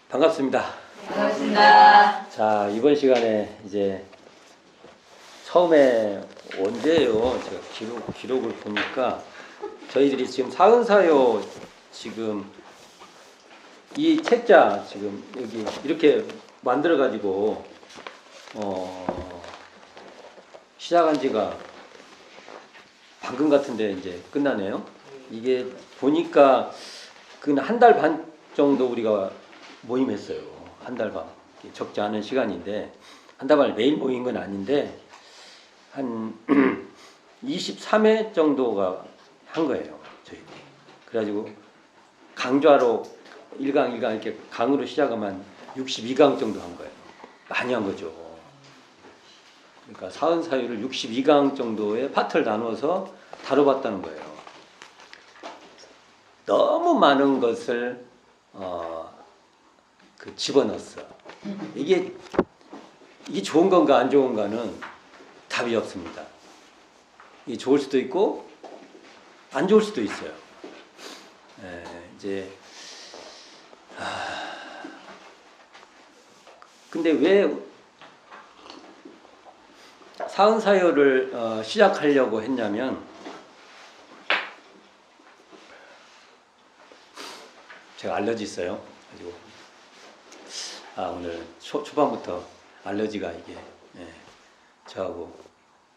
반갑습니다. 반갑습니다. 자, 이번 시간에 이제 처음에 언제예요? 제가 기록을 보니까 저희들이 지금 사은사요 지금 이 책자 지금 여기 이렇게 만들어 가지고 시작한 지가 방금 같은데 이제 끝나네요. 이게 보니까 그 한 달 반 정도 우리가 모임했어요. 한 달 반. 적지 않은 시간인데 한 달 반 매일 모인 건 아닌데 한 23회 정도가 한 거예요. 저희들이. 그래가지고 강좌로 1강 이렇게 강으로 시작하면 62강 정도 한 거예요. 많이 한 거죠. 그러니까 사은사유를 62강 정도의 파트를 나눠서 다뤄봤다는 거예요. 너무 많은 것을 집어넣었어. 이게 좋은 건가 안 좋은가는 답이 없습니다. 이게 좋을 수도 있고 안 좋을 수도 있어요. 이제 근데 왜 사은사요를 시작하려고 했냐면 제가 알러지 있어요. 그리고 오늘 초반부터 알러지가 이게 저하고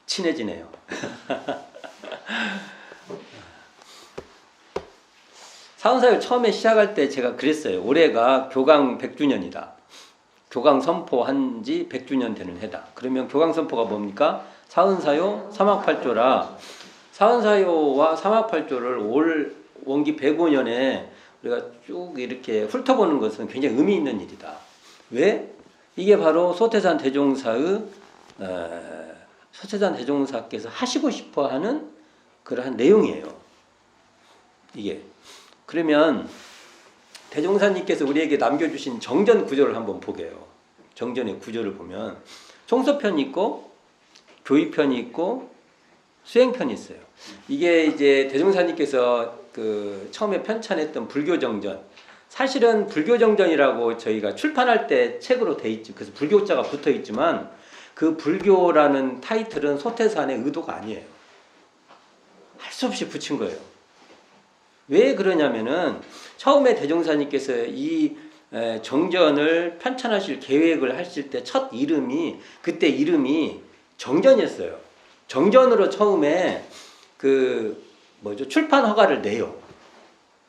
친해지네요. 사은사요 처음에 시작할 때 제가 그랬어요. 올해가 교강 100주년이다. 교강 선포한 지 100주년 되는 해다. 그러면 교강 선포가 뭡니까? 사은사요 3학팔조라 사은사요와 3학팔조를 올 원기 105년에 우리가 쭉 이렇게 훑어보는 것은 굉장히 의미 있는 일이다. 왜? 이게 바로 소태산 대종사께서 하시고 싶어하는 그러한 내용이에요. 이게 그러면 대종사님께서 우리에게 남겨주신 정전 구조를 한번 보게요. 정전의 구조를 보면 총서편이 있고 교의편이 있고 수행편이 있어요. 이게 이제 대종사님께서 처음에 편찬했던 불교정전, 사실은 불교정전이라고 저희가 출판할 때 책으로 돼 있지. 그래서 불교자가 붙어 있지만 그 불교라는 타이틀은 소태산의 의도가 아니에요. 할 수 없이 붙인 거예요. 왜 그러냐면은 처음에 대종사님께서 이 정전을 편찬하실 계획을 하실 때 첫 이름이 그때 이름이 정전이었어요. 정전으로 처음에 출판 허가를 내요.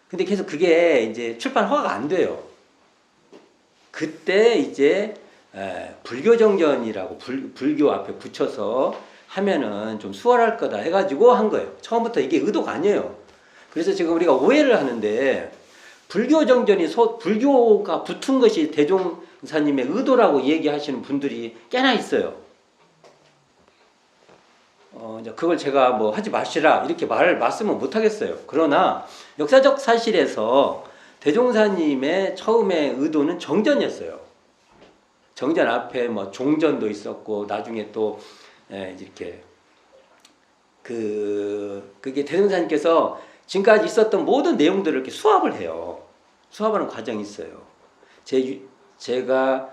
근데 계속 그게 이제 출판 허가가 안 돼요. 그때 이제 불교정전이라고 불교 앞에 붙여서 하면은 좀 수월할 거다 해가지고 한 거예요. 처음부터 이게 의도가 아니에요. 그래서 지금 우리가 오해를 하는데 불교정전이 불교가 붙은 것이 대종사님의 의도라고 얘기하시는 분들이 꽤나 있어요. 이제 그걸 제가 뭐 하지 마시라 이렇게 말씀은 못 하겠어요. 그러나 역사적 사실에서 대종사님의 처음의 의도는 정전이었어요. 정전 앞에 뭐 종전도 있었고 나중에 또 이렇게 그게 대종사님께서 지금까지 있었던 모든 내용들을 이렇게 수합을 해요. 수합하는 과정이 있어요. 제가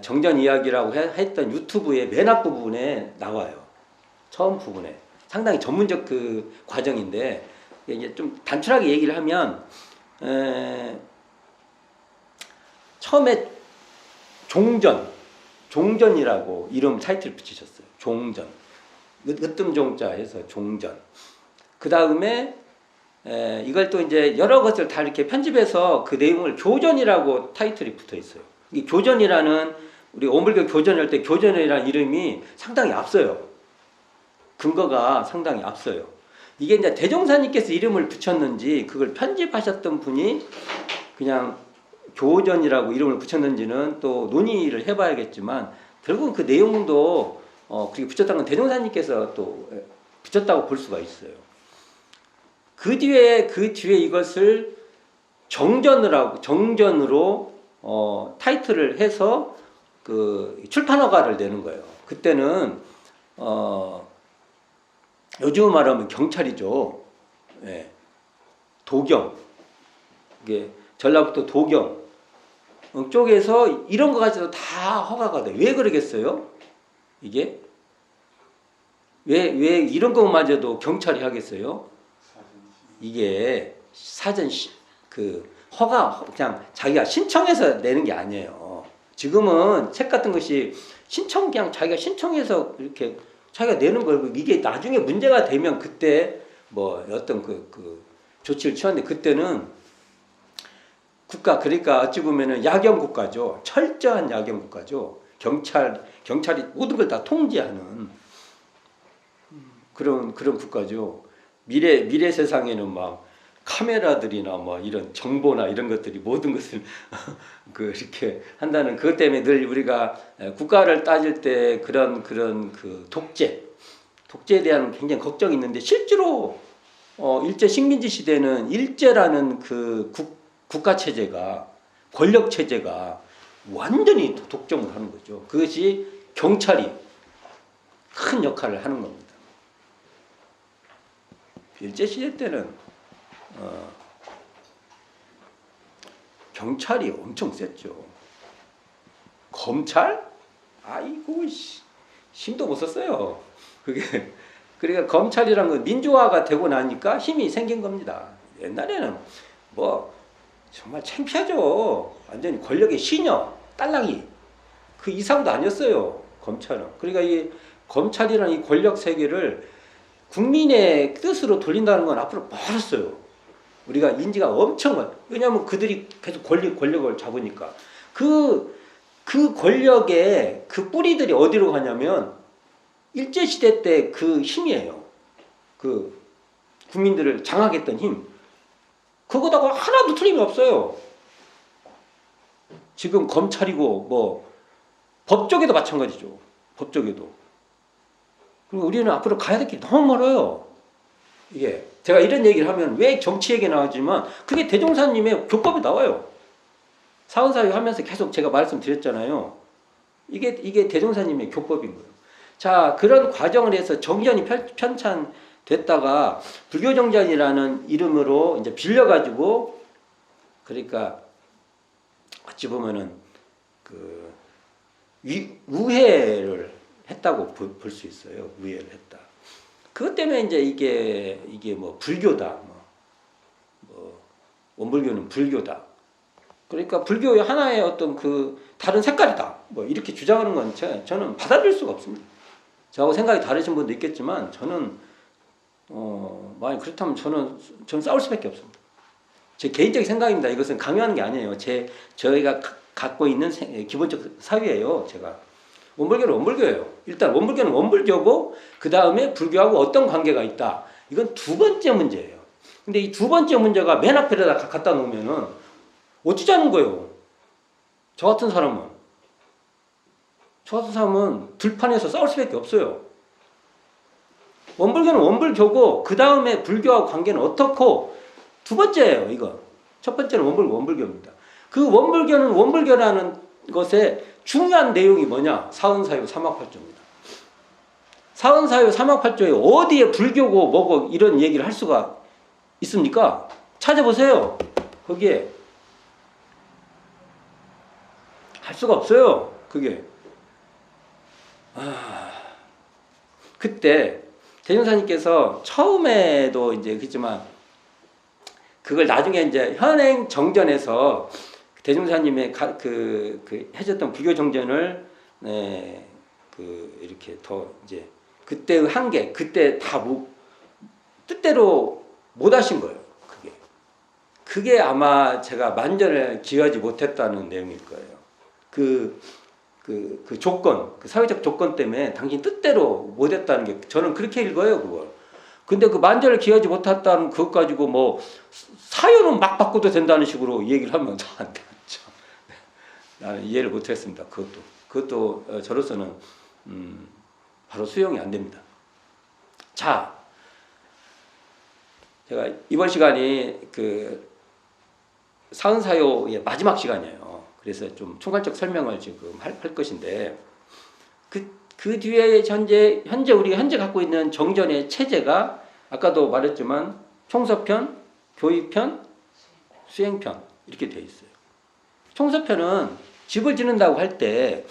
정전 이야기라고 했던 유튜브의 맨 앞부분에 나와요. 처음 부분에 상당히 전문적 그 과정인데 이제 좀 단순하게 얘기를 하면 처음에 종전이라고 이름 타이틀 붙이셨어요. 종전 으뜸종자 해서 종전. 그 다음에 이걸 또 이제 여러 것을 다 이렇게 편집해서 그 내용을 교전이라고 타이틀이 붙어 있어요. 이 교전이라는 우리 오물교 교전할 때 교전이라는 이름이 상당히 앞서요. 근거가 상당히 앞서요. 이게 이제 대종사님께서 이름을 붙였는지 그걸 편집하셨던 분이 그냥 교전이라고 이름을 붙였는지는 또 논의를 해봐야겠지만 결국은 그 내용도 그렇게 붙였다는 건 대종사님께서 또 붙였다고 볼 수가 있어요. 그 뒤에 이것을 정전으로 타이틀을 해서 그 출판허가를 내는 거예요. 그때는 요즘 말하면 경찰이죠. 예. 도경. 이게 전라북도 도경. 쪽에서 이런 거 가지고 다 허가가 돼. 왜 그러겠어요? 이게 왜 이런 것마저도 경찰이 하겠어요? 이게 그 허가 그냥 자기가 신청해서 내는 게 아니에요. 지금은 책 같은 것이 그냥 자기가 신청해서 이렇게 자기가 내는 거고, 이게 나중에 문제가 되면 그때 뭐 어떤 그 조치를 취하는데, 그때는 그러니까 어찌 보면은 야경 국가죠. 철저한 야경 국가죠. 경찰이 모든 걸 다 통제하는 그런 국가죠. 미래 세상에는 막 카메라들이나 뭐 이런 정보나 이런 것들이 모든 것을 이렇게 한다는, 그것 때문에 늘 우리가 국가를 따질 때 그런 그 독재에 대한 굉장히 걱정이 있는데, 실제로 일제 식민지 시대는 일제라는 그 국가 체제가, 권력 체제가 완전히 독점을 하는 거죠. 그것이 경찰이 큰 역할을 하는 겁니다. 일제 시대 때는 경찰이 엄청 셌죠. 검찰? 아이고, 힘도 못 썼어요. 그러니까 검찰이란 건 민주화가 되고 나니까 힘이 생긴 겁니다. 옛날에는 뭐 정말 창피하죠. 완전히 권력의 시녀, 딸랑이 그 이상도 아니었어요, 검찰은. 그러니까 이 검찰이라는 이 권력 세계를 국민의 뜻으로 돌린다는 건 앞으로 멀었어요. 우리가 인지가 엄청 많아요. 왜냐하면 그들이 계속 권력을 잡으니까. 그 권력의 그 뿌리들이 어디로 가냐면 일제시대 때 그 힘이에요. 그 국민들을 장악했던 힘. 그거다가 하나도 틀림이 없어요. 지금 검찰이고 뭐 법조계도 마찬가지죠. 법조계도. 그리고 우리는 앞으로 가야 될 길이 너무 멀어요. 이게 제가 이런 얘기를 하면 왜 정치 얘기 나오지만 그게 대종사님의 교법에 나와요. 사원사회 하면서 계속 제가 말씀드렸잖아요. 이게 대종사님의 교법인 거예요. 자, 그런 과정을 해서 정전이 편찬됐다가 불교정전이라는 이름으로 이제 빌려가지고, 그러니까 어찌 보면은 그 우회를 했다고 볼 수 있어요. 우회를 했다. 그것 때문에 이제 이게 뭐 불교다, 뭐 원불교는 불교다. 그러니까 불교의 하나의 어떤 그 다른 색깔이다. 뭐 이렇게 주장하는 건 저는 받아들일 수가 없습니다. 저하고 생각이 다르신 분도 있겠지만 저는 만약 그렇다면 저는 싸울 수밖에 없습니다. 제 개인적인 생각입니다. 이것은 강요하는 게 아니에요. 저희가 갖고 있는 기본적 사유예요. 제가 원불교는 원불교예요. 일단 원불교는 원불교고 그 다음에 불교하고 어떤 관계가 있다. 이건 두 번째 문제예요. 근데 이 두 번째 문제가 맨 앞에다 갖다 놓으면은 어찌자는 거예요. 저 같은 사람은 들판에서 싸울 수밖에 없어요. 원불교는 원불교고 그 다음에 불교하고 관계는 어떻고 두 번째예요. 이거 첫 번째는 원불교입니다. 그 원불교는 원불교라는 것에 중요한 내용이 뭐냐? 사은사유 삼학팔조입니다. 사은사유 삼학팔조에 어디에 불교고 뭐고 이런 얘기를 할 수가 있습니까? 찾아보세요. 거기에 할 수가 없어요. 그게 그때 대종사님께서 처음에도 이제 그렇지만 그걸 나중에 이제 현행 정전에서 대종사님의 해줬던 불교 정전을 이렇게 더 이제 그때의 한계, 그때 다 뜻대로 못 하신 거예요. 그게 아마 제가 만전을 기하지 못했다는 내용일 거예요. 그 조건, 그 사회적 조건 때문에 당신 뜻대로 못했다는 게 저는 그렇게 읽어요, 그걸. 근데 그 만전을 기하지 못했다는 그것 가지고 뭐 사유는 막 바꿔도 된다는 식으로 얘기를 하면 안 되죠. 나는 이해를 못했습니다. 그것도 저로서는 바로 수용이 안 됩니다. 자, 제가 이번 시간이 그 사은사요의 마지막 시간이에요. 그래서 좀 총괄적 설명을 지금 할 것인데 그 뒤에 현재 우리가 갖고 있는 정전의 체제가 아까도 말했지만 총서편, 교의편, 수행편 이렇게 되어 있어요. 총서편은 집을 짓는다고 할 때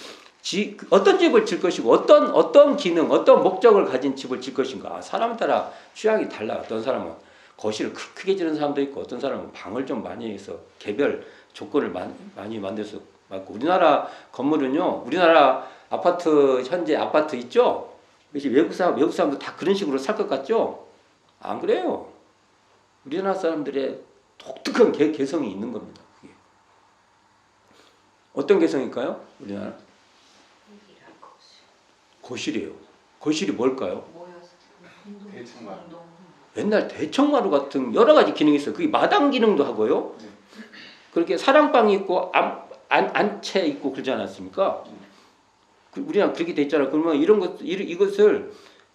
어떤 집을 질 것이고 어떤 기능, 어떤 목적을 가진 집을 질 것인가. 사람 따라 취향이 달라. 어떤 사람은 거실을 크게 지는 사람도 있고 어떤 사람은 방을 좀 많이 해서 개별 조건을 많이 만들어서 맞고. 우리나라 건물은요. 우리나라 아파트 현재 아파트 있죠. 외국 사람도 다 그런 식으로 살 것 같죠? 안 그래요. 우리나라 사람들의 독특한 개성이 있는 겁니다. 그게. 어떤 개성일까요? 우리나라? 거실이에요. 거실이 뭘까요? 대청마루. 옛날 대청마루 같은 여러 가지 기능이 있어요. 그게 마당 기능도 하고요. 그렇게 사랑방이 있고 안채 있고 그러지 않았습니까? 우리나라 그렇게 돼 있잖아요. 그러면 이것을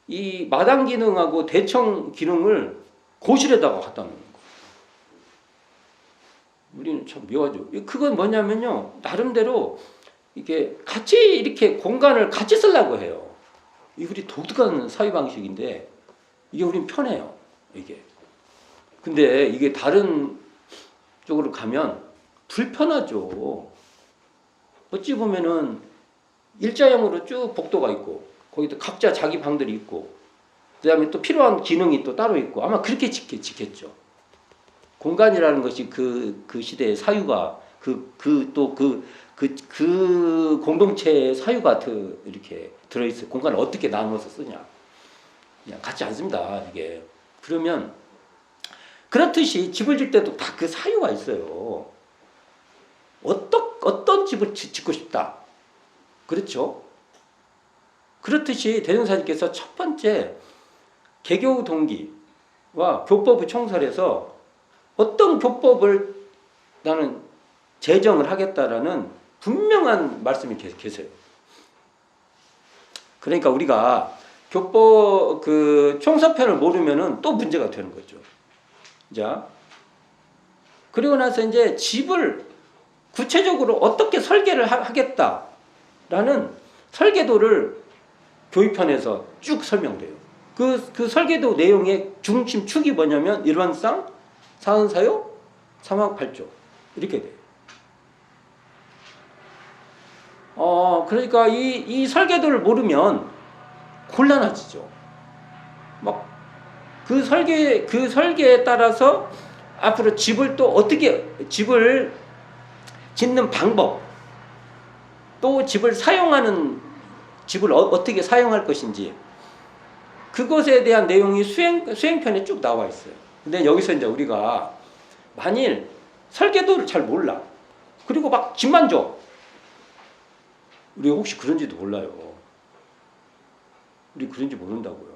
이 마당 기능하고 대청 기능을 거실에다가 갖다 놓는 거예요. 우리는 참 묘하죠. 그건 뭐냐면요. 나름대로 이게 같이 이렇게 공간을 같이 쓰려고 해요. 이게 우리 독특한 사유 방식인데 이게 우린 편해요. 이게. 근데 이게 다른 쪽으로 가면 불편하죠. 어찌 보면은 일자형으로 쭉 복도가 있고 거기도 각자 자기 방들이 있고 그다음에 또 필요한 기능이 또 따로 있고 아마 그렇게 짓겠죠. 공간이라는 것이 그 시대의 사유가 그 공동체의 사유가 이렇게 들어있어요. 공간을 어떻게 나눠서 쓰냐. 그냥 같지 않습니다. 이게. 그러면 그렇듯이 집을 질 때도 다 그 사유가 있어요. 어떤 집을 짓고 싶다. 그렇죠? 그렇듯이 대종사님께서 첫 번째 개교 동기와 교법의 총설에서 어떤 교법을 나는 제정을 하겠다라는 분명한 말씀이 계세요. 그러니까 우리가 교법 총서편을 모르면은 또 문제가 되는 거죠. 자, 그리고 나서 이제 집을 구체적으로 어떻게 설계를 하겠다라는 설계도를 교육편에서 쭉 설명돼요. 그 설계도 내용의 중심축이 뭐냐면 일반상, 사은사요, 삼학팔조 이렇게 돼요. 그러니까 이 설계도를 모르면 곤란해지죠. 막 그 설계에 따라서 앞으로 집을 또 어떻게 집을 짓는 방법, 또 집을 어떻게 사용할 것인지 그것에 대한 내용이 수행편에 쭉 나와 있어요. 근데 여기서 이제 우리가 만일 설계도를 잘 몰라. 그리고 막 집만 줘. 우리가 혹시 그런지도 몰라요. 우리 그런지 모른다고요.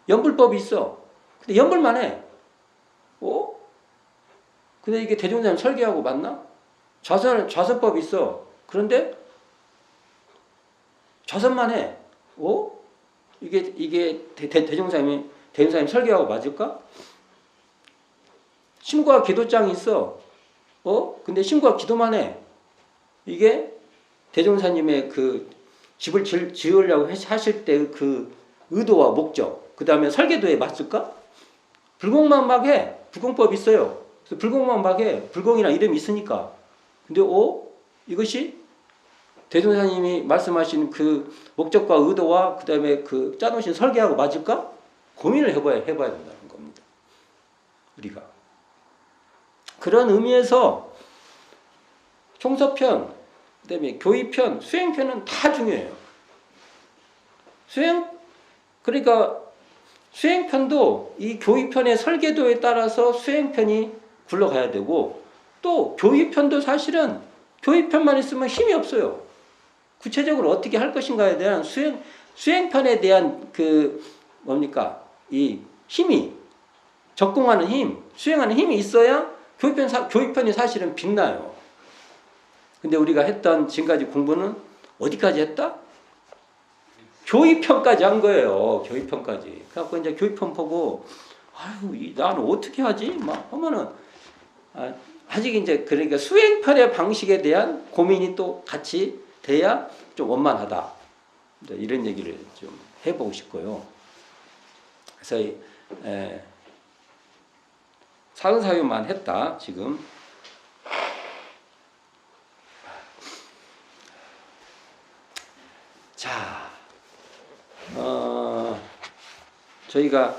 연불법이 있어. 근데 연불만 해. 근데 이게 대종사님 설계하고 맞나? 좌선법이 있어. 그런데 좌선만 해. 이게 대종사님 설계하고 맞을까? 심과 기도장이 있어. 근데 심과 기도만 해. 이게 대종사님의 그 집을 지으려고 하실 때 그 의도와 목적, 그 다음에 설계도에 맞을까? 불공만 막 해. 불공법 있어요. 그래서 불공만 막 해. 불공이란 이름이 있으니까. 근데 이것이 대종사님이 말씀하신 그 목적과 의도와 그 다음에 그 짜놓으신 설계하고 맞을까? 고민을 해봐야 된다는 겁니다. 우리가. 그런 의미에서 총서편, 그 다음에 교의편, 수행편은 다 중요해요. 그러니까 수행편도 이 교의편의 설계도에 따라서 수행편이 굴러가야 되고 또 교의편도 사실은 교의편만 있으면 힘이 없어요. 구체적으로 어떻게 할 것인가에 대한 수행편에 대한 이 힘이 적공하는 힘, 수행하는 힘이 있어야 교의편이 사실은 빛나요. 근데 우리가 했던 지금까지 공부는 어디까지 했다? 교의편까지 한 거예요. 교의편까지. 그래갖고 이제 교의편 보고, 나는 어떻게 하지? 막 하면은, 아직 이제 그러니까 수행편의 방식에 대한 고민이 또 같이 돼야 좀 원만하다. 이런 얘기를 좀 해보고 싶고요. 그래서, 사은사유만 했다, 지금. 저희가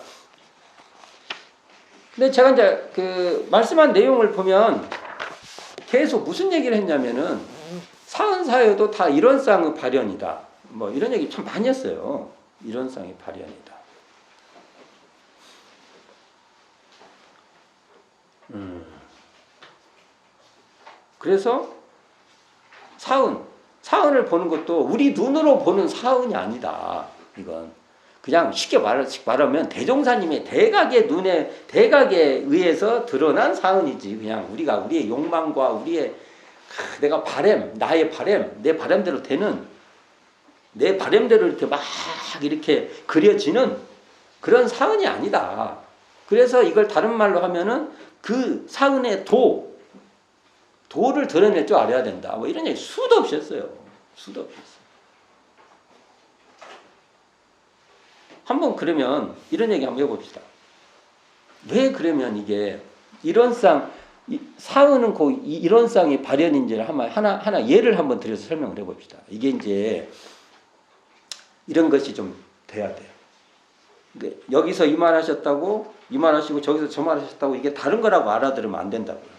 근데 제가 이제 그 말씀한 내용을 보면 계속 무슨 얘기를 했냐면은 사은사여도 다 이런쌍의 발현이다. 뭐 이런 얘기 참 많이 했어요. 이런쌍의 발현이다. 그래서 사은을 보는 것도 우리 눈으로 보는 사은이 아니다. 이건 그냥 쉽게 말하면 대종사님의 대각에 의해서 드러난 사은이지. 그냥 우리의 욕망과 우리의 내가 나의 바램, 내 바램대로 되는 내 바램대로 이렇게 막 이렇게 그려지는 그런 사은이 아니다. 그래서 이걸 다른 말로 하면은 그 사은의 도를 드러낼 줄 알아야 된다. 뭐 이런 얘기 수도 없이 했어요. 수도 없이 했어요. 한번 그러면 이런 얘기 한번 해봅시다. 왜 그러면 이게 사은은 이런 쌍의 발현인지를 하나 예를 한번 들여서 설명을 해봅시다. 이게 이제 이런 것이 좀 돼야 돼요. 여기서 이 말 하셨다고 이 말 하시고 저기서 저 말 하셨다고 이게 다른 거라고 알아들으면 안 된다고요.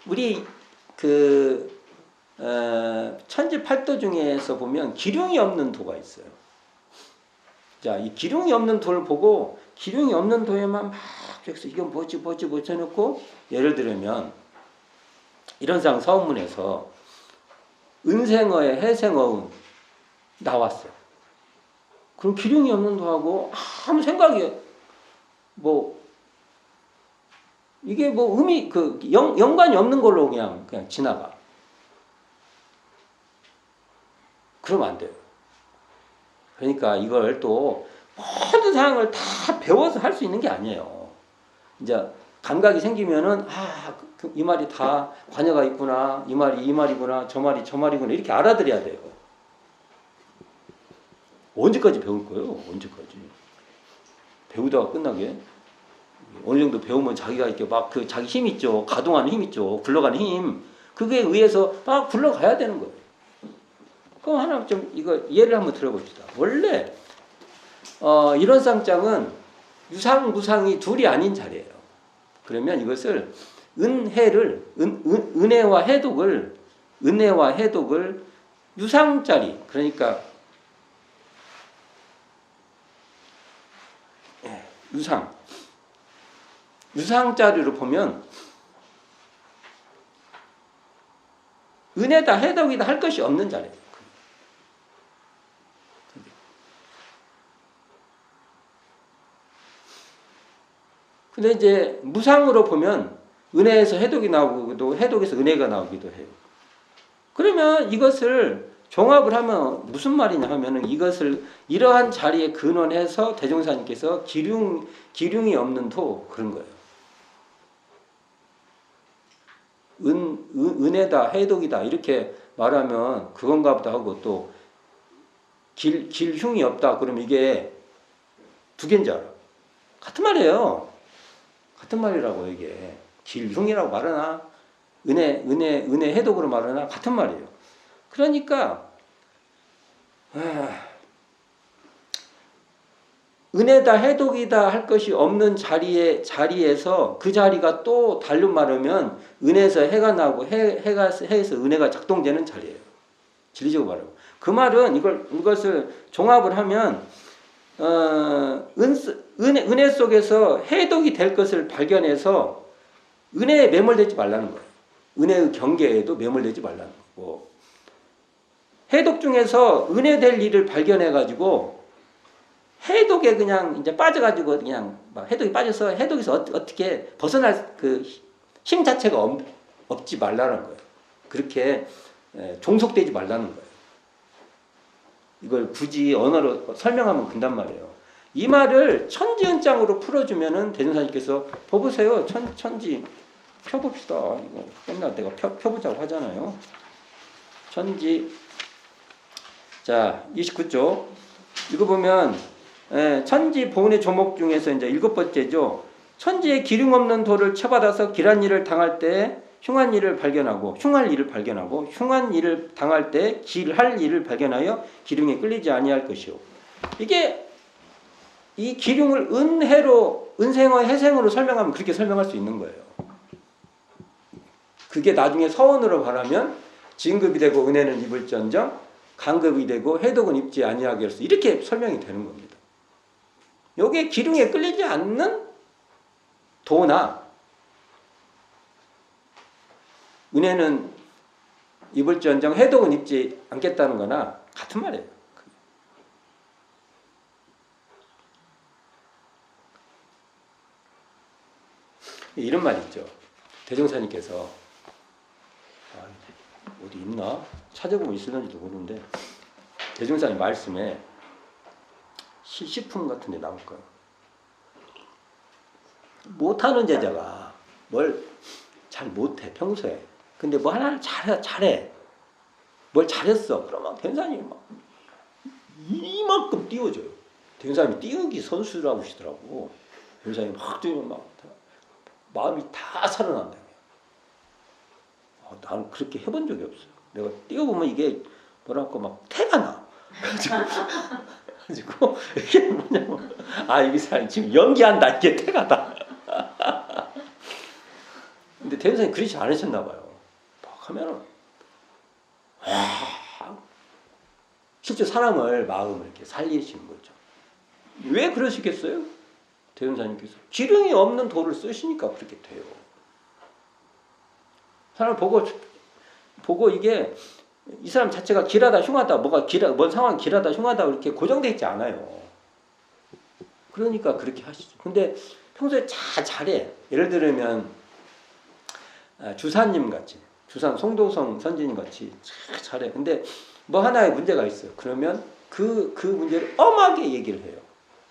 우리 천지팔도 중에서 보면 기륭이 없는 도가 있어요. 자, 이 기륭이 없는 도를 보고 기륭이 없는 도에만 막 여기서 이건 뭐지 해놓고 예를 들면 이런 상 서문에서 은생어에 해생어운 나왔어요. 그럼 기륭이 없는 도하고 아무 생각이 이게 의미 연관이 없는 걸로 그냥 지나가. 그러면 안 돼요. 그러니까 이걸 또 모든 사항을 다 배워서 할 수 있는 게 아니에요. 이제 감각이 생기면은 이 말이 다 관여가 있구나, 이 말이 이 말이구나, 저 말이 저 말이구나 이렇게 알아들어야 돼요. 언제까지 배울 거예요? 언제까지? 배우다가 끝나게? 어느 정도 배우면 자기가 이렇게 막 자기 힘 있죠. 가동하는 힘 있죠. 굴러가는 힘. 그게 의해서 막 굴러가야 되는 거예요. 그럼 하나 좀 이거 예를 한번 들어봅시다. 원래 이런 쌍장은 유상 무상이 둘이 아닌 자리예요. 그러면 이것을 은혜와 해독을 유상자리 그러니까 유상자리로 보면 은혜다 해독이다 할 것이 없는 자리예요. 근데 이제 무상으로 보면 은혜에서 해독이 나오기도 해독에서 은혜가 나오기도 해요. 그러면 이것을 종합을 하면 무슨 말이냐 하면은 이것을 이러한 자리에 근원해서 대종사님께서 기륭이 없는 도 그런 거예요. 은혜다 해독이다 이렇게 말하면 그건가 보다 하고 또 길흉이 없다 그러면 이게 두 개인 줄 알아. 같은 말이에요. 같은 말이라고 이게 길흉이라고 말하나 은혜 해독으로 말하나 같은 말이에요. 그러니까 은혜다 해독이다 할 것이 없는 자리에서 그 자리가 또 달리 말하면 은혜에서 해가 나고 해에서 은혜가 작동되는 자리예요. 진리적으로 말하면 그 말은 이것을 종합을 하면 은혜 속에서 해독이 될 것을 발견해서 은혜에 매몰되지 말라는 거예요. 은혜의 경계에도 매몰되지 말라는 거고 해독 중에서 은혜될 일을 발견해가지고 해독에 그냥 이제 빠져가지고 그냥 막 해독이 빠져서 해독에서 어떻게 벗어날 그 힘 자체가 없지 말라는 거예요. 그렇게 종속되지 말라는 거예요. 이걸 굳이 언어로 설명하면 근단 말이에요. 이 말을 천지은장으로 풀어주면은 대전사님께서 보세요. 천지 펴봅시다. 이거 맨날 내가 펴보자고 하잖아요. 천지 자 29쪽 이거 보면 천지 보은의 조목 중에서 이제 7번째죠. 천지의 기륭 없는 도를 쳐받아서 길한 일을 당할 때 흉한 일을 발견하고 흉한 일을 당할 때 길할 일을 발견하여 기륭에 끌리지 아니할 것이요. 이게 이 기륭을 은혜로, 은생어, 해생으로 설명하면 그렇게 설명할 수 있는 거예요. 그게 나중에 서원으로 말하면 진급이 되고 은혜는 입을지언정 간급이 되고 해독은 입지 아니하게 해서 이렇게 설명이 되는 겁니다. 요게 기륭에 끌리지 않는 도나 은혜는 입을지언정 해독은 입지 않겠다는 거나 같은 말이에요. 이런 말 있죠. 대종사님께서 어디 있나? 찾아보면 있을는지도 모르는데 대종사님 말씀에 시품 같은 데 나올 거예요. 못하는 제자가 뭘 잘 못해 평소에. 근데 뭐 하나를 잘해. 뭘 잘했어. 그러면 대종사님이 막 이만큼 띄워줘요. 대종사님이 띄우기 선수라고 하시더라고. 대종사님이 막 띄우면 막 마음이 다 살아난다. 나는 그렇게 해본 적이 없어요. 내가 띄워보면 이게 뭐랄까 막 태가 나. 그래가지고 이게 뭐냐면 이 사람이 지금 연기한다. 이게 태가 나. 근데 대현사님 그렇지 않으셨나 봐요. 막 하면은 실제 사람을 마음을 이렇게 살리시는 거죠. 왜 그러시겠어요? 대현사님께서 기름이 없는 돌을 쓰시니까 그렇게 돼요. 사람 보고 이게 이 사람 자체가 길하다 흉하다 뭔 상황 길하다 흉하다 이렇게 고정되어 있지 않아요. 그러니까 그렇게 하시죠. 근데 평소에 잘해. 예를 들면 주사님 같이 주산 송도성 선지님 같이 잘해. 근데 뭐 하나의 문제가 있어요. 그러면 그 문제를 엄하게 얘기를 해요.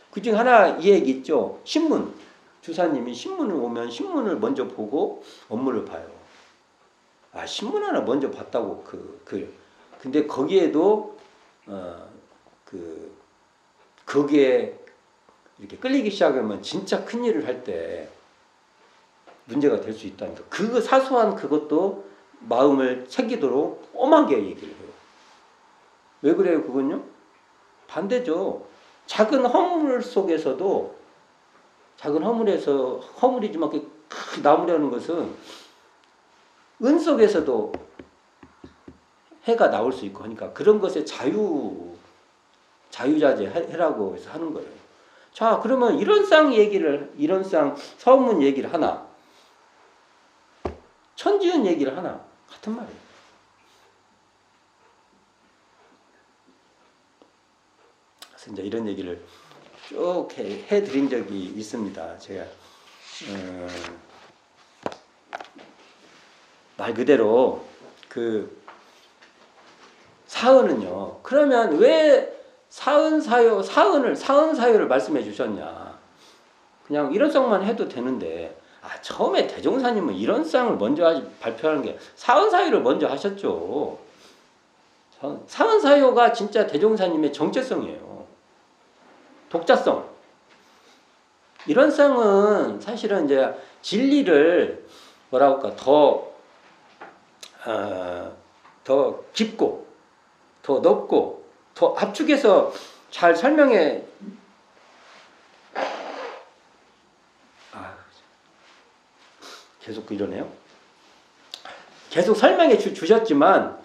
그중 하나 이 얘기 있죠. 신문. 주사님이 신문을 오면 신문을 먼저 보고 업무를 봐요. 신문 하나 먼저 봤다고 근데 거기에도 거기에 이렇게 끌리기 시작하면 진짜 큰 일을 할 때 문제가 될 수 있다니까. 그 사소한 그것도 마음을 챙기도록 엄하게 얘기를 해요. 왜 그래요? 그건요? 반대죠. 작은 허물 속에서도 작은 허물이지만 나무라는 것은 은 속에서도 해가 나올 수 있고 하니까 그런 것에 자유자재 해라고 해서 하는 거예요. 자, 그러면 이런 쌍 서문 얘기를 하나, 천지은 얘기를 하나, 같은 말이에요. 그래서 이제 이런 얘기를 쭉 해드린 적이 있습니다. 제가 말 그대로 사은은요. 그러면 왜 사은사요를 말씀해 주셨냐? 그냥 이런 쌍만 해도 되는데 처음에 대종사님은 이런 쌍을 먼저 발표하는 게 사은사요를 먼저 하셨죠. 사은사요가 진짜 대종사님의 정체성이에요. 독자성. 이런 쌍은 사실은 이제 진리를 뭐라고 할까 더 깊고 더 넓고 더 압축해서 잘 설명해 계속 이러네요. 계속 설명해 주셨지만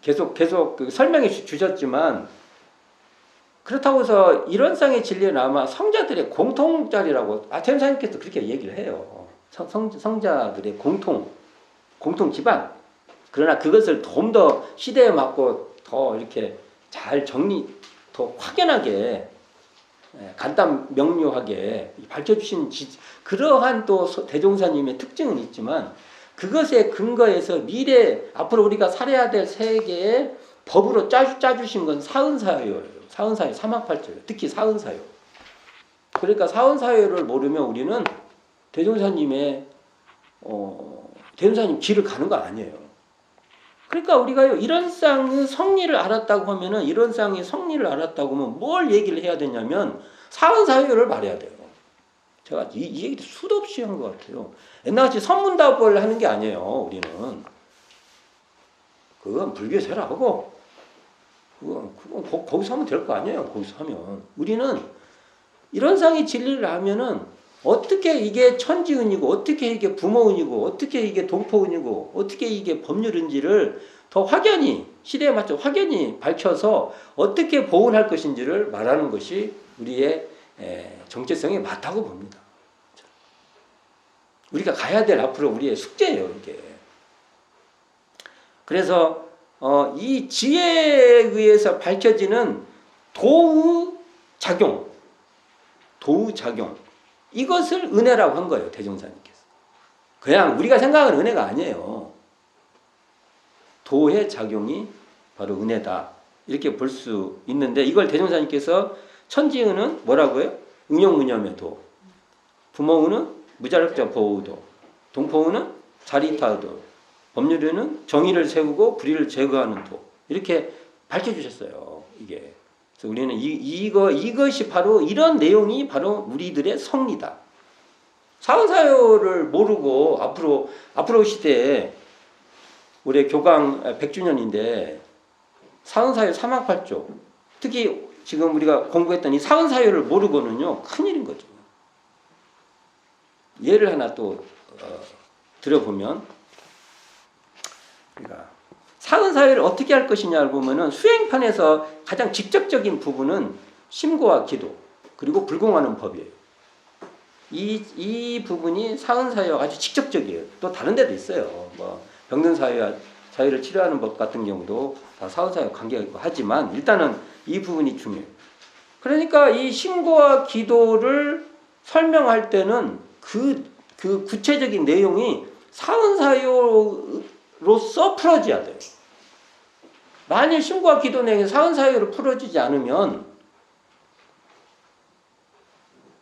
계속 설명해 주셨지만 그렇다고 해서 이런 쌍의 진리는 아마 성자들의 공통자리라고 대현사님께서 그렇게 얘기를 해요. 성자들의 공통 기반. 그러나 그것을 좀 더 시대에 맞고 더 이렇게 잘 더 확연하게 간단 명료하게 밝혀주신 그러한 또 대종사님의 특징은 있지만 그것에 근거해서 앞으로 우리가 살아야 될 세계의 법으로 짜주신 건 사은사요예요. 사은사요, 사막팔자예요. 특히 사은사요. 그러니까 사은사요를 모르면 우리는 대종사님 길을 가는 거 아니에요. 그러니까 우리가요, 이런 쌍의 성리를 알았다고 하면은, 이런 쌍의 성리를 알았다고 하면 뭘 얘기를 해야 되냐면, 사은사요를 말해야 돼요. 제가 이 얘기도 수도 없이 한 것 같아요. 옛날같이 선문답을 하는 게 아니에요, 우리는. 그건 불교에서 해라 하고, 그건 거기서 하면 될 거 아니에요. 거기서 하면. 우리는 이런 상의 진리를 하면은 어떻게 이게 천지운이고 어떻게 이게 부모운이고 어떻게 이게 동포운이고 어떻게 이게 법률인지를 더 확연히 시대에 맞춰 확연히 밝혀서 어떻게 보훈할 것인지를 말하는 것이 우리의 정체성에 맞다고 봅니다. 우리가 가야 될 앞으로 우리의 숙제예요, 이게. 그래서 이 지혜에 의해서 밝혀지는 도우 작용 이것을 은혜라고 한 거예요, 대종사님께서. 그냥 우리가 생각하는 은혜가 아니에요. 도의 작용이 바로 은혜다. 이렇게 볼 수 있는데 이걸 대종사님께서 천지은은 뭐라고요? 응용무념의 도. 부모은은 무자력자 보호도. 동포은은 자리타도. 법률은 정의를 세우고 불의를 제거하는 도. 이렇게 밝혀주셨어요. 이게. 그래서 우리는 이것이 바로 이런 내용이 바로 우리들의 성리다. 사후사효를 모르고 앞으로 시대에 올해 교광 100주년인데 사흔사효 3학팔조 특히 지금 우리가 공부했던 이 사흔사효를 모르고는요 큰일인 거죠. 예를 하나 또 들어보면 그러니까 사흔사효를 어떻게 할 것이냐를 보면은 수행편에서 가장 직접적인 부분은 심고와 기도 그리고 불공하는 법이에요. 이 부분이 사흔사효가 아주 직접적이에요. 또 다른 데도 있어요. 뭐 병든사효와 사유를 치료하는 법 같은 경우도 다 사후사효 관계가 있고 하지만 일단은 이 부분이 중요해요. 그러니까 이 신고와 기도를 설명할 때는 그 구체적인 내용이 사흔사효로서 풀어져야 돼요. 만일 신고와 기도 내용이 사흔사효로 풀어지지 않으면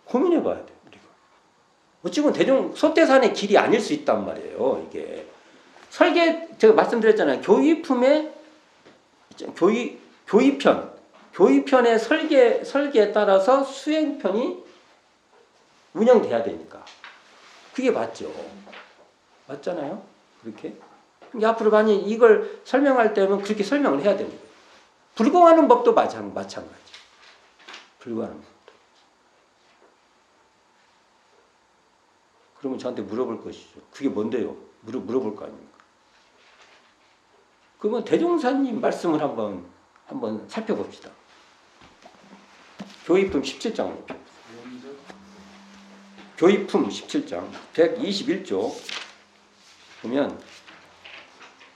고민해 봐야 돼요. 우리가. 어찌 보면 대종 소태산의 길이 아닐 수 있단 말이에요. 이게. 제가 말씀드렸잖아요. 교의편의 설계에 따라서 수행편이 운영돼야 되니까. 그게 맞죠. 맞잖아요. 그렇게. 그러니까 앞으로 만약 이걸 설명할 때면 그렇게 설명을 해야 되는 거예요. 불공하는 법도 마찬가지. 불공하는 법도. 그러면 저한테 물어볼 것이죠. 그게 뭔데요? 물어볼 거 아닙니까? 그러면 대종사님 말씀을 한번 살펴봅시다. 교의품 17장. 교의품 17장 121조 보면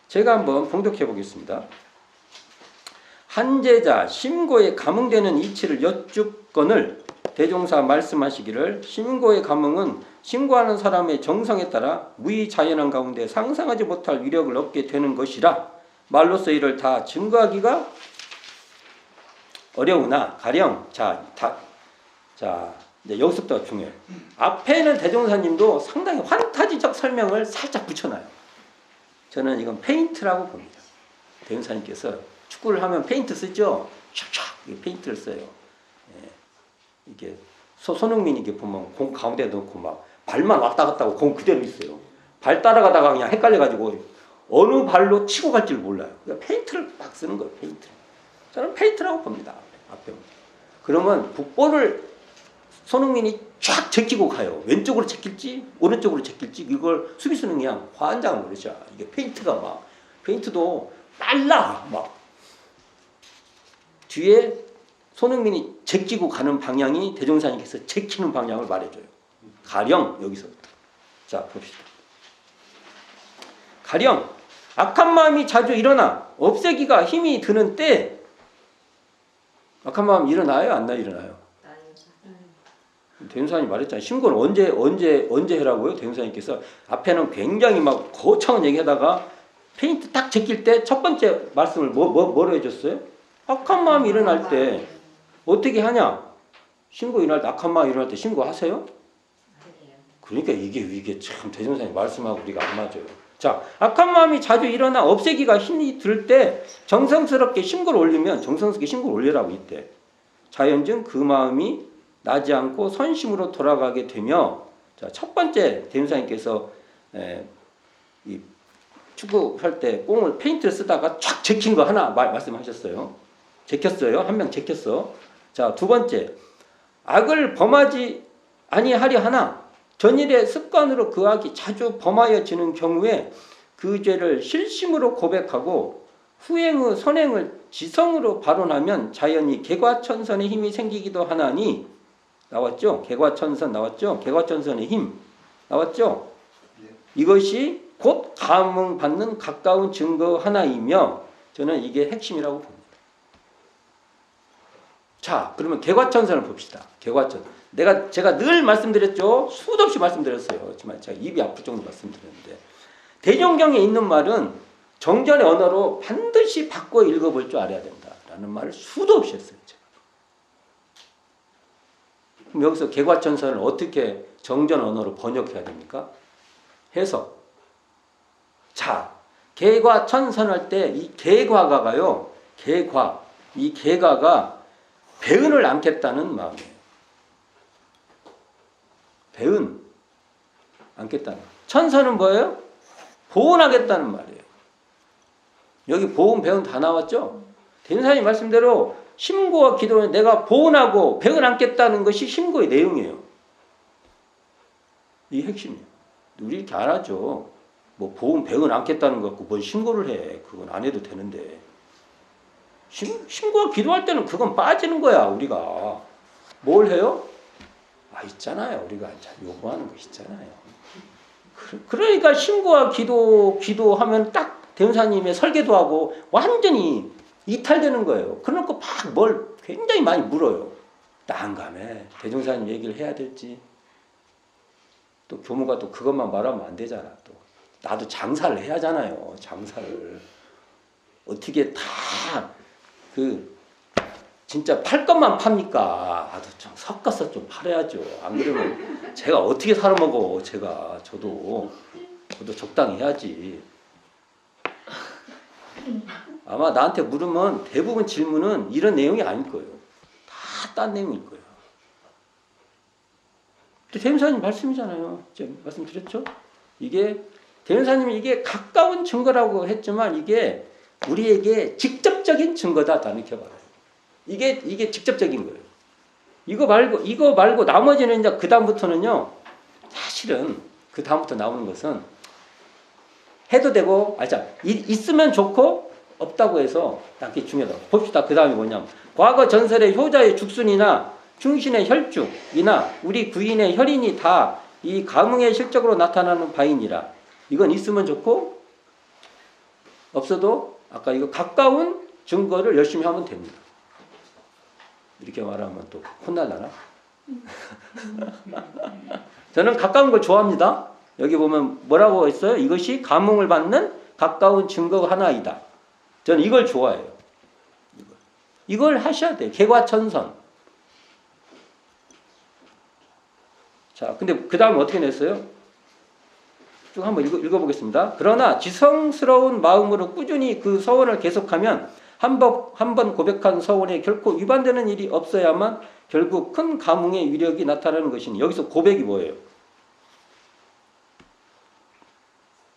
제가 한번 봉독해 보겠습니다. 한제자 심고에 감응되는 이치를 여쭙거늘 대종사 말씀하시기를 심고의 감응은 심고하는 사람의 정성에 따라 무의자연한 가운데 상상하지 못할 위력을 얻게 되는 것이라 말로써 이를 다 증거하기가 어려우나 가령 이제 여기서부터 중요해요. 앞에는 대종사님도 상당히 환타지적 설명을 살짝 붙여놔요. 저는 이건 페인트라고 봅니다. 대종사님께서 축구를 하면 페인트 쓰죠. 촥촥 페인트를 써요. 예. 이게 손흥민 이게 보면 공 가운데 넣고 막 발만 왔다 갔다 하고 공 그대로 있어요. 발 따라가다가 그냥 헷갈려가지고 어느 발로 치고 갈지를 몰라요. 그러니까 페인트를 막 쓰는 거예요. 페인트. 저는 페인트라고 봅니다. 앞에. 그러면 국보를 손흥민이 쫙 제끼고 가요. 왼쪽으로 제낄지 오른쪽으로 제낄지 이걸 수비수는 그냥 환장을 그러죠. 이게 페인트도 빨라 막 뒤에 손흥민이 제끼고 가는 방향이 대종사님께서 제끼는 방향을 말해줘요. 가령 여기서부터. 자 봅시다. 가령 악한 마음이 자주 일어나 없애기가 힘이 드는 때 악한 마음 일어나요? 안 일어나요? 대종사님 말했잖아요. 신고는 언제 해라고요? 대종사님께서 앞에는 굉장히 막 거창한 얘기하다가 페인트 딱 제낄 때 첫 번째 말씀을 뭐로 해줬어요? 악한 마음이 일어날 때 어떻게 하냐? 신고 일어날 때 악한 마음이 일어날 때 신고하세요? 그러니까 이게 참 대종사님 말씀하고 우리가 안 맞아요. 자, 악한 마음이 자주 일어나 없애기가 힘이 들 때 정성스럽게 신고를 올리면 정성스럽게 신고를 올리라고 이때 자연증 그 마음이 나지 않고 선심으로 돌아가게 되며 자, 첫 번째 대종사님께서 축구할 때 공을 페인트를 쓰다가 촥 제낀 거 하나 말씀하셨어요. 제꼈어요. 한 명 제꼈어. 자, 두 번째. 악을 범하지 아니하려 하나 전일의 습관으로 그 악이 자주 범하여지는 경우에 그 죄를 실심으로 고백하고 후행의 선행을 지성으로 발언하면 자연히 개과천선의 힘이 생기기도 하나니 나왔죠? 개과천선 나왔죠? 개과천선의 힘 나왔죠? 이것이 곧 감흥받는 가까운 증거 하나이며 저는 이게 핵심이라고 봅니다. 자, 그러면 개과천선을 봅시다. 개과천. 제가 늘 말씀드렸죠. 수도 없이 말씀드렸어요. 하지만 제가 입이 아플 정도 말씀드렸는데 대종경에 있는 말은 정전의 언어로 반드시 바꿔 읽어볼 줄 알아야 된다라는 말을 수도 없이 했어요. 제가. 그럼 여기서 개과천선을 어떻게 정전 언어로 번역해야 됩니까? 해석. 자, 개과천선할 때 이 개과가요. 개과. 이 개과가 배은을 안겠다는 마음이에요. 배은 안겠다는. 천선은 뭐예요? 보은하겠다는 말이에요. 여기 보은, 배은 다 나왔죠? 대전사님 말씀대로 심고와 기도는 내가 보은하고 배은 안겠다는 것이 심고의 내용이에요. 이게 핵심이에요. 우리 이렇게 안 하죠. 뭐 보은, 배은 안겠다는 거 갖고 뭔 심고를 해. 그건 안 해도 되는데. 심고와 기도할 때는 그건 빠지는 거야, 우리가. 뭘 해요? 있잖아요. 우리가 요구하는 거 있잖아요. 그러니까 심고와 기도하면 딱 대운사님의 설계도 하고 완전히 이탈되는 거예요. 그러니까 막 뭘 굉장히 많이 물어요. 난감해. 대종사님 얘기를 해야 될지. 또 교무가 또 그것만 말하면 안 되잖아. 또 나도 장사를 해야 하잖아요. 장사를. 어떻게 다 진짜 팔 것만 팝니까? 나도 좀 섞어서 좀 팔아야죠. 안 그러면 제가 어떻게 살아먹어? 저도 적당히 해야지. 아마 나한테 물으면 대부분 질문은 이런 내용이 아닐 거예요. 다 딴 내용일 거예요. 대변사님 말씀이잖아요. 제가 말씀드렸죠? 이게 대변사님이 이게 가까운 증거라고 했지만 이게 우리에게 직접적인 증거다. 이렇게 말해요. 이게 직접적인 거예요. 이거 말고 나머지는 이제 그 다음부터는요. 사실은 그 다음부터 나오는 것은 해도 되고, 있으면 좋고 없다고 해서 딱 중요하다. 봅시다. 그 다음이 뭐냐면 과거 전설의 효자의 죽순이나 충신의 혈죽이나 우리 구인의 혈인이 다 이 감흥의 실적으로 나타나는 바이니라. 이건 있으면 좋고 없어도 아까 이거 가까운 증거를 열심히 하면 됩니다. 이렇게 말하면 또 혼날라나? 저는 가까운 걸 좋아합니다. 여기 보면 뭐라고 했어요? 이것이 감흥을 받는 가까운 증거 하나이다. 저는 이걸 좋아해요. 이걸 하셔야 돼요. 개과천선. 자, 근데 그 다음에 어떻게 냈어요? 쭉 한번 읽어보겠습니다. 그러나 지성스러운 마음으로 꾸준히 그 서원을 계속하면 한 번 고백한 서원에 결코 위반되는 일이 없어야만 결국 큰 감흥의 위력이 나타나는 것이니 여기서 고백이 뭐예요?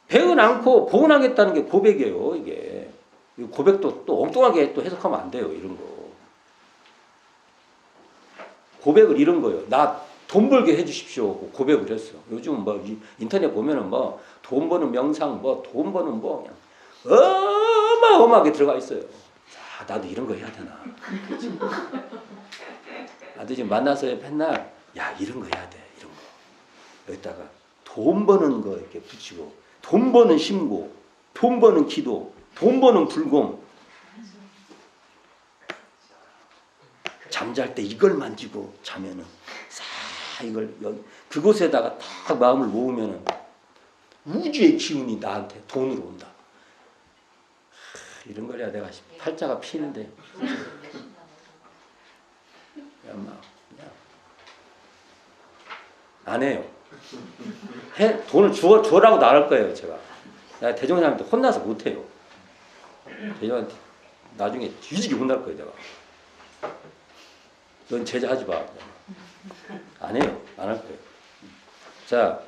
배은 않고 보은하겠다는 게 고백이에요. 이게 고백도 또 엉뚱하게 또 해석하면 안 돼요. 이런 거 고백을 이런 거예요. 나 돈 벌게 해주십시오. 고백을 했어. 요즘 뭐 인터넷 보면은 뭐 돈 버는 명상, 뭐 돈 버는 뭐 그냥 어마어마하게 들어가 있어요. 자, 나도 이런 거 해야 되나? 나도 지금 만나서 맨날 이런 거 해야 돼. 이런 거 여기다가 돈 버는 거 이렇게 붙이고 돈 버는 심고, 돈 버는 기도, 돈 버는 불공. 잠잘 때 이걸 만지고 자면은 이걸 그곳에다가 딱 마음을 모으면은 우주의 기운이 나한테 돈으로 온다. 이런 거야 내가 팔자가 피는데. 안 해요. 돈을 주라고 나갈 거예요, 제가. 내가 대종사님한테 혼나서 못 해요. 대종한테 나중에 뒤지게 혼날 거예요, 내가. 넌 제자하지 마. 안 해요. 안 할 거예요. 자,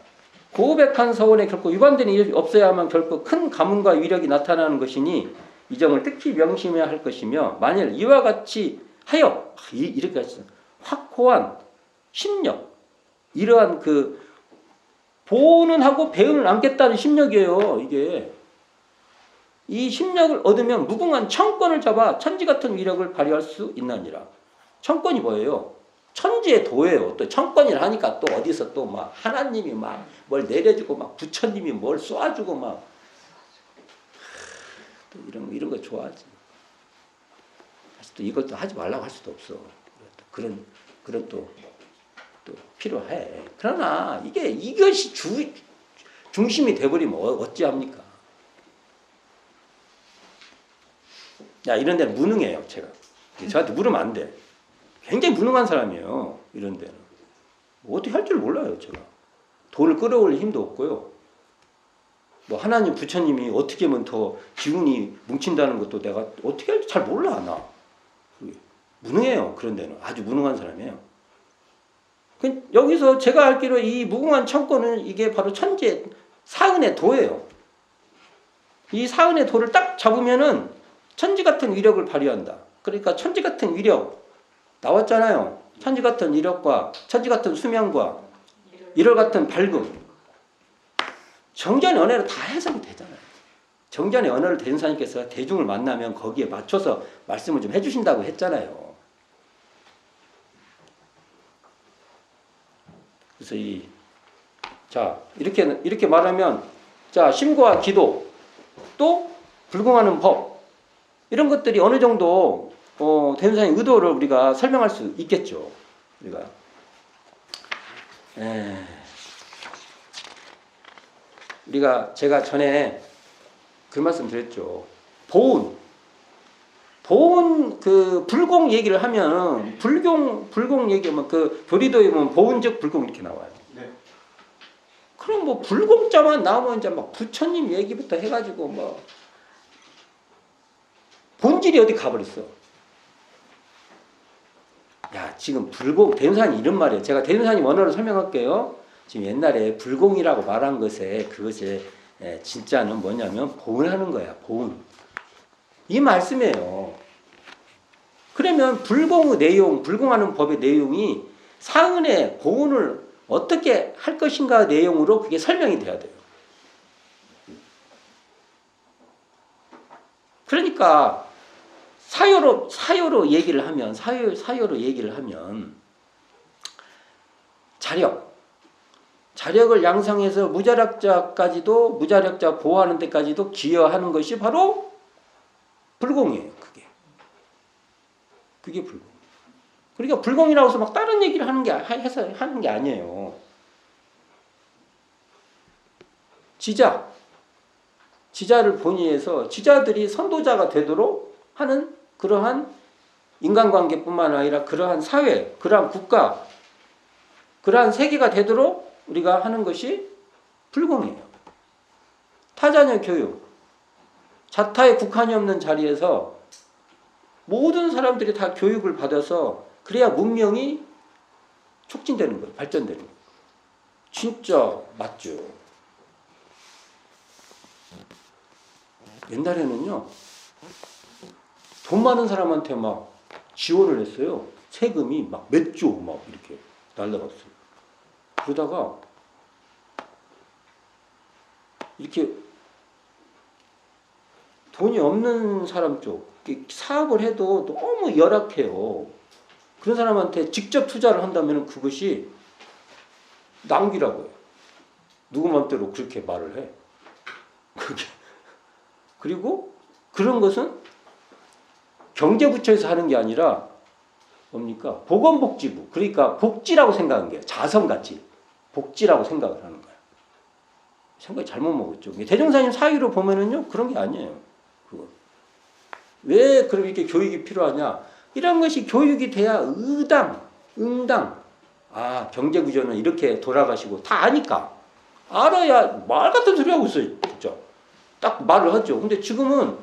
고백한 서원에 결코 위반되는 일이 없어야만 결코 큰 가문과 위력이 나타나는 것이니 이 점을 특히 명심해야 할 것이며 만일 이와 같이 하여 이렇게 하시죠. 확고한 심력 이러한 그 보는 하고 배우는 않겠다는 심력이에요. 이게 이 심력을 얻으면 무궁한 청권을 잡아 천지 같은 위력을 발휘할 수 있나니라. 청권이 뭐예요? 천지의 도예요. 또 청권이라 하니까 또 어디서 또 막 하나님이 막 뭘 내려주고 막 부처님이 뭘 쏘아주고 막 또 이런 거 좋아하지. 사실 또 이것도 하지 말라고 할 수도 없어. 그런 또 필요해. 그러나 이것이 중심이 돼버리면 어찌합니까? 야, 이런 데는 무능해요, 제가. 저한테 물으면 안 돼. 굉장히 무능한 사람이에요, 이런 데는. 어떻게 할 줄 몰라요, 제가. 돈을 끌어올릴 힘도 없고요. 뭐 하나님, 부처님이 어떻게 하면 더 기운이 뭉친다는 것도 내가 어떻게 할지 잘 몰라, 나. 무능해요, 그런 데는. 아주 무능한 사람이에요. 여기서 제가 알기로 이 무궁한 청권은 이게 바로 천지의 사은의 도예요. 이 사은의 도를 딱 잡으면은 천지 같은 위력을 발휘한다. 그러니까 천지 같은 위력 나왔잖아요. 천지 같은 위력과 천지 같은 수명과 일월 같은 밝음. 정전의 언어로 다 해석이 되잖아요. 정전의 언어를 대전사님께서 대중을 만나면 거기에 맞춰서 말씀을 좀 해주신다고 했잖아요. 그래서 이렇게 말하면 심과 기도 또 불공하는 법 이런 것들이 어느 정도 대전사님 의도를 우리가 설명할 수 있겠죠. 제가 전에 그 말씀 드렸죠. 보운 그 불공 얘기를 하면 불공 얘기하면 그 교리도에 보면 보운즉 불공 이렇게 나와요. 네. 그럼 뭐 불공자만 나오면 이제 막 부처님 얘기부터 해가지고 뭐 본질이 어디 가버렸어. 야, 지금 불공 대전사님 이런 말이에요. 제가 대전사님 원어를 설명할게요. 지금 옛날에 불공이라고 말한 그것에 진짜는 뭐냐면 보운하는 거야. 보운. 이 말씀이에요. 그러면 불공의 내용, 불공하는 법의 내용이 사은의 보운을 어떻게 할 것인가 내용으로 그게 설명이 돼야 돼요. 그러니까 사요로 얘기를 하면 자력을 양성해서 무자력자 보호하는 데까지도 기여하는 것이 바로 불공이에요. 그게 불공. 그러니까 불공이라고 해서 막 다른 얘기를 하는 게 아니에요. 지자를 본의해서 지자들이 선도자가 되도록 하는 그러한 인간관계뿐만 아니라 그러한 사회, 그러한 국가, 그러한 세계가 되도록 우리가 하는 것이 불공이에요. 타자녀 교육, 자타에 국한이 없는 자리에서 모든 사람들이 다 교육을 받아서 그래야 문명이 촉진되는 거예요. 발전되는 거예요. 진짜 맞죠. 옛날에는요. 돈 많은 사람한테 막 지원을 했어요. 세금이 막 몇 조 막 이렇게 날라갔어요. 그러다가 이렇게 돈이 없는 사람 쪽 사업을 해도 너무 열악해요. 그런 사람한테 직접 투자를 한다면 그것이 낭비라고 해요. 누구 맘대로 그렇게 말을 해. 그리고 그런 것은 경제부처에서 하는 게 아니라 뭡니까? 보건복지부. 그러니까 복지라고 생각하는 거예요. 자선같이. 복지라고 생각을 하는 거예요. 생각이 잘못 먹었죠. 대종사님 사유로 보면은요, 그런 게 아니에요. 그거. 왜 그럼 이렇게 교육이 필요하냐? 이런 것이 교육이 돼야 응당. 경제구조는 이렇게 돌아가시고 다 아니까. 알아야 말 같은 소리 하고 있어요. 진짜. 딱 말을 하죠. 근데 지금은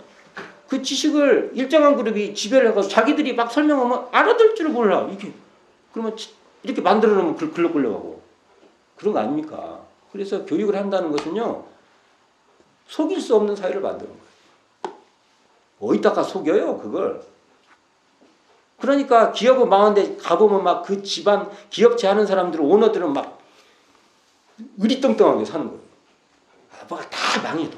그 지식을 일정한 그룹이 지배를 해서 자기들이 막 설명하면 알아들 줄을 몰라. 그러면 이렇게 만들어 놓으면 글로 끌려가고. 그런 거 아닙니까? 그래서 교육을 한다는 것은요, 속일 수 없는 사회를 만드는 거예요. 어디다가 속여요 그걸. 그러니까 기업은 망한데 가보면 막 그 집안 기업체 하는 사람들 오너들은 막 의리뚱뚱하게 사는 거예요. 뭐가 다 망해도.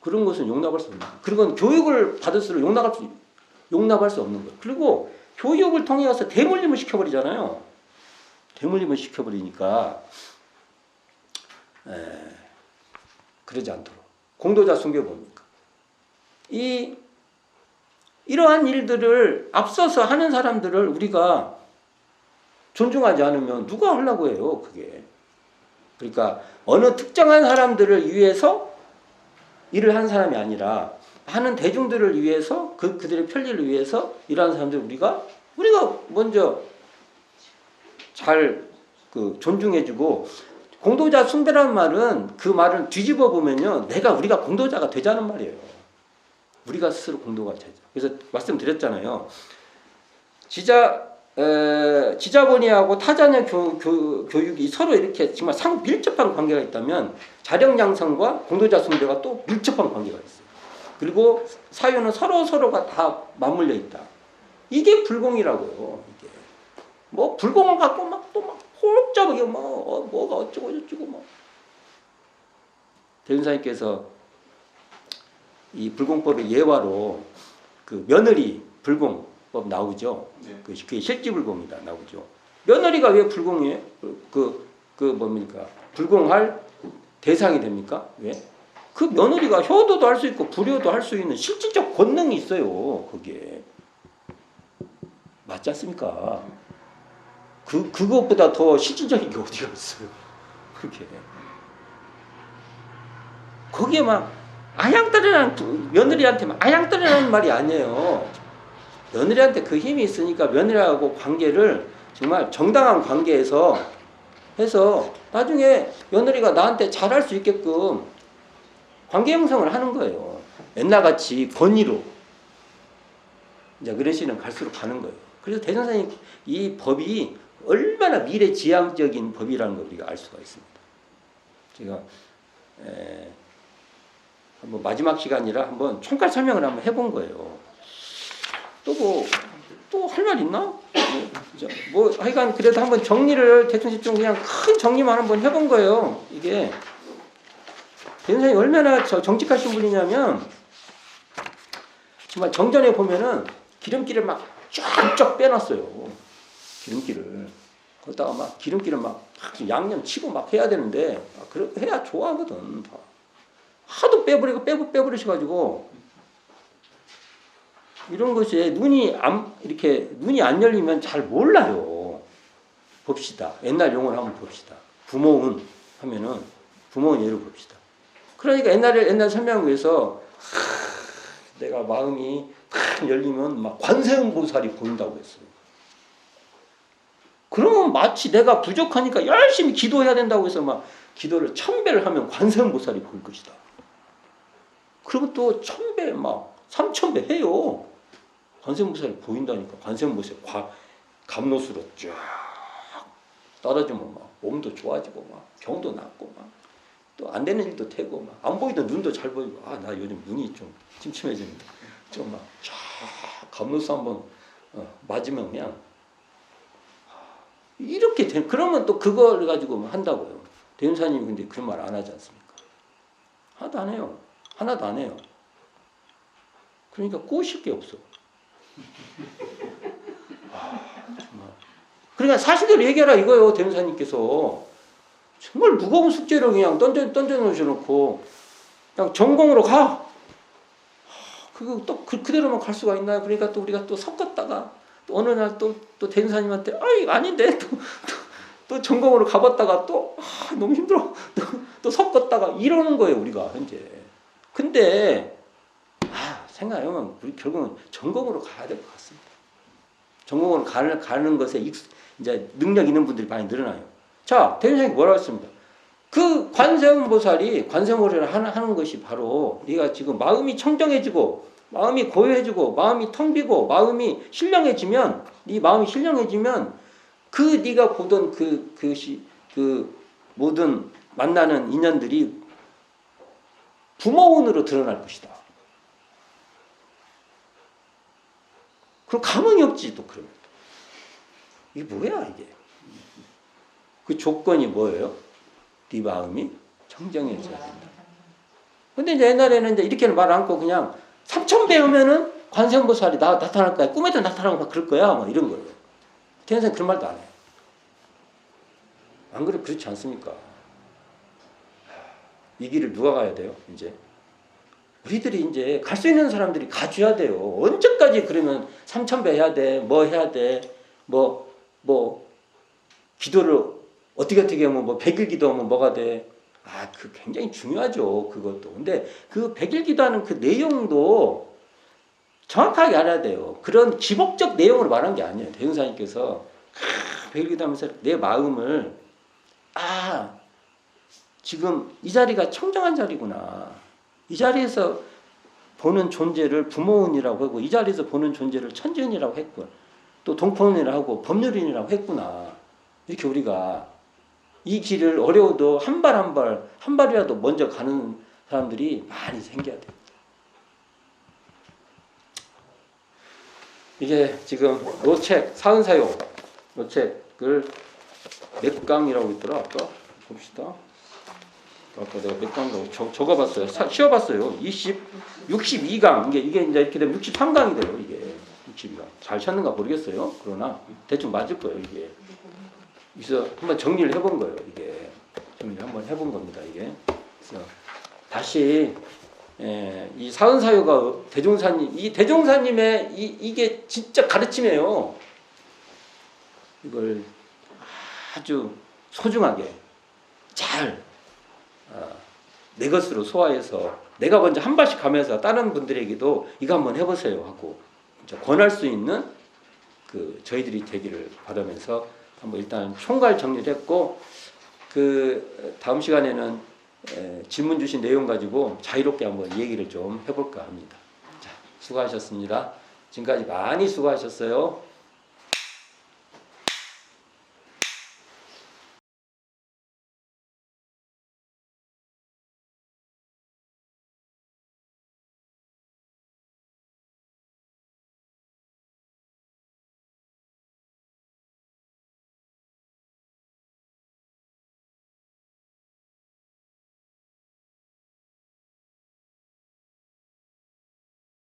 그런 것은 용납할 수 없는 거예요. 그리고 교육을 받을수록 용납할 수 없는 거예요. 그리고 교육을 통해서 대물림을 시켜버리잖아요. 대물림을 시켜버리니까 그러지 않도록. 공도자 순교 뭡니까? 이러한 일들을 앞서서 하는 사람들을 우리가 존중하지 않으면 누가 하려고 해요, 그게. 그러니까 어느 특정한 사람들을 위해서 일을 하는 사람이 아니라 하는 대중들을 위해서 그들의 편리를 위해서 일하는 사람들 우리가 먼저 잘 존중해주고 공도자 숭배라는 말은 그 말을 뒤집어 보면요, 우리가 공도자가 되자는 말이에요. 우리가 스스로 공도가 되자. 그래서 말씀드렸잖아요. 지자본이하고 타자녀 교육이 서로 이렇게 정말 밀접한 관계가 있다면 자력 양성과 공도자 숭배가 또 밀접한 관계가 있어요. 그리고 사유는 서로가 다 맞물려 있다. 이게 불공이라고요. 이게. 뭐 불공을 갖고 막 홀짝하게 뭐가 어쩌고 저쩌고 뭐. 대윤사님께서 이 불공법의 예화로 그 며느리 불공법 나오죠. 네. 그게 실지불공이다 나오죠. 며느리가 왜 불공이에요? 뭡니까? 불공할 대상이 됩니까? 왜? 그 며느리가 효도도 할 수 있고 불효도 할 수 있는 실질적 권능이 있어요. 거기에. 맞지 않습니까? 그것보다 더 실질적인 게 어디가 있어요? 그게. 거기에 막 며느리한테 아양떠르라는 말이 아니에요. 며느리한테 그 힘이 있으니까 며느리하고 관계를 정말 정당한 관계에서 해서 나중에 며느리가 나한테 잘할 수 있게끔 관계 형성을 하는 거예요. 옛날같이 권위로 이제 그러시는 갈수록 가는 거예요. 그래서 대선생님 이 법이 얼마나 미래지향적인 법이라는 걸 우리가 알 수가 있습니다. 제가 한번 마지막 시간이라 한번 총괄 설명을 한번 해본 거예요. 또 할 말 있나? 하여간 그래도 한번 정리를 대충 그냥 큰 정리만 한번 해본 거예요. 이게 대선생님이 얼마나 정직하신 분이냐면 정말 정전에 보면은 기름기를 막 쫙쫙 빼놨어요. 기름기를. 거기다가 막 기름기를 막 양념 치고 막 해야 되는데 그렇게 해야 좋아하거든. 다. 하도 빼버리셔가지고 이런 것이 눈이 안 열리면 잘 몰라요. 봅시다. 옛날 용어를 한번 봅시다. 부모운 하면은 부모운 예를 봅시다. 그러니까 옛날 설명을 위해서 내가 마음이 탁 열리면 막 관세음보살이 보인다고 했어요. 그러면 마치 내가 부족하니까 열심히 기도해야 된다고 해서 막 기도를 1000배를 하면 관세음보살이 보일 것이다. 그리고 또 1000배 막 3000배 해요. 관세음보살이 보인다니까. 관세음보살이 감로수로 쫙 떨어지면 막 몸도 좋아지고 막 병도 낫고 막 또 안 되는 일도 되고 막 안 보이던 눈도 잘 보이고 나 요즘 눈이 좀 침침해지는데 좀 막 쫙 감로수 한번 맞으면 그냥 이렇게 그러면 또 그걸 가지고 한다고요. 대윤사님이 근데 그런 말 안 하지 않습니까? 하나도 안 해요. 하나도 안 해요. 그러니까 꼬실 게 없어. 정말. 그러니까 사실대로 얘기하라 이거예요. 대윤사님께서 정말 무거운 숙제를 그냥 던져 놓으셔놓고 그냥 전공으로 가. 그거 또 그대로만 갈 수가 있나요? 그러니까 또 우리가 또 섞었다가 또 어느 날 또 대윤사님한테 이거 아닌데 또 전공으로 가봤다가 또 너무 힘들어 또 섞었다가 이러는 거예요 우리가 현재. 근데 생각해보면 우리 결국은 전공으로 가야 될 것 같습니다. 전공으로 가는 것에 이제 능력 있는 분들이 많이 늘어나요. 자, 대윤사님이 뭐라고 했습니다. 그 관세음보살이 관세음보살을 하는 것이 바로 네가 지금 마음이 청정해지고 마음이 고요해지고 마음이 텅 비고 마음이 신령해지면 네 마음이 신령해지면 그 네가 보던 그 모든 만나는 인연들이 부모운으로 드러날 것이다. 그럼 감흥이 없지 또 그러면. 이게 뭐야 이게. 그 조건이 뭐예요? 네 마음이 청정해져야 된다. 근데 이제 옛날에는 이제 이렇게는 말 않고 그냥 3천 배우면은 관세음보살이 나타날 거야. 꿈에도 나타나고 막 그럴 거야. 막 이런 거예요. 태연생 그런 말도 안 해요. 안 그래 그렇지 않습니까? 이 길을 누가 가야 돼요? 이제 우리들이 이제 갈 수 있는 사람들이 가줘야 돼요. 언제까지 그러면 3,000배 해야 돼, 뭐 해야 돼, 뭐 기도를 어떻게 하면 뭐 100일 기도하면 뭐가 돼? 그 굉장히 중요하죠. 그것도. 근데 그 100일 기도하는 그 내용도 정확하게 알아야 돼요. 그런 기복적 내용으로 말한 게 아니에요. 대흥사님께서 100일 기도하면서 내 마음을 지금 이 자리가 청정한 자리구나. 이 자리에서 보는 존재를 부모운이라고 하고 이 자리에서 보는 존재를 천지운이라고 했고 또 동포운이라고 하고 법률운이라고 했구나. 이렇게 우리가 이 길을 어려워도 한 발이라도 먼저 가는 사람들이 많이 생겨야 돼요. 이게 지금 노책 사은사요 노책을 몇 강이라고 있더라. 아까 봅시다. 아까 내가 몇 강이라고 적어봤어요. 쉬어봤어요. 62강. 이게 이제 이렇게 되면 63강이 돼요. 이게 62강. 잘 찾는가 모르겠어요. 그러나 대충 맞을 거예요. 이게. 그래서 한번 정리를 해본 거예요. 이게 정리를 한번 해본 겁니다. 이게. 그래서 다시 이 사은사요가 이 대종사님의 이게 진짜 가르침이에요. 이걸 아주 소중하게 잘 내 것으로 소화해서 내가 먼저 한 발씩 가면서 다른 분들에게도 이거 한번 해보세요 하고 권할 수 있는 그 저희들이 되기를 바라면서 한번 일단 총괄 정리를 했고 그 다음 시간에는 질문 주신 내용 가지고 자유롭게 한번 얘기를 좀 해볼까 합니다. 자, 수고하셨습니다. 지금까지 많이 수고하셨어요.